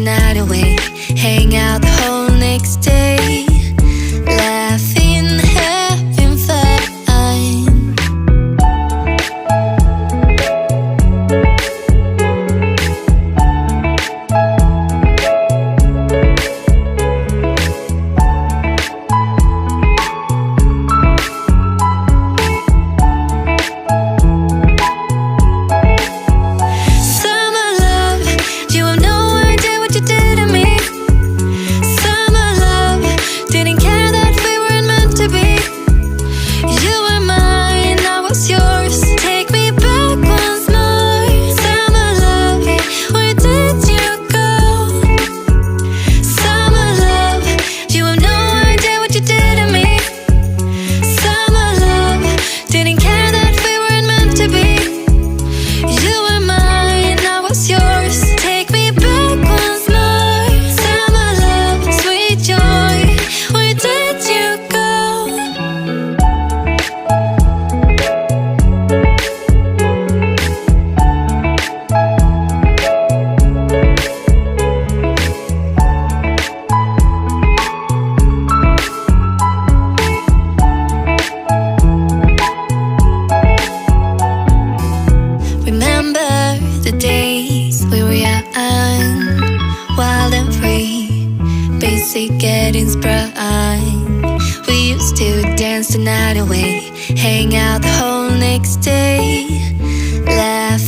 night away, hang out the whole next day, laughing, having fun. The days we were young, wild and free, basic getting sprung. We used to dance the night away, hang out the whole next day, laugh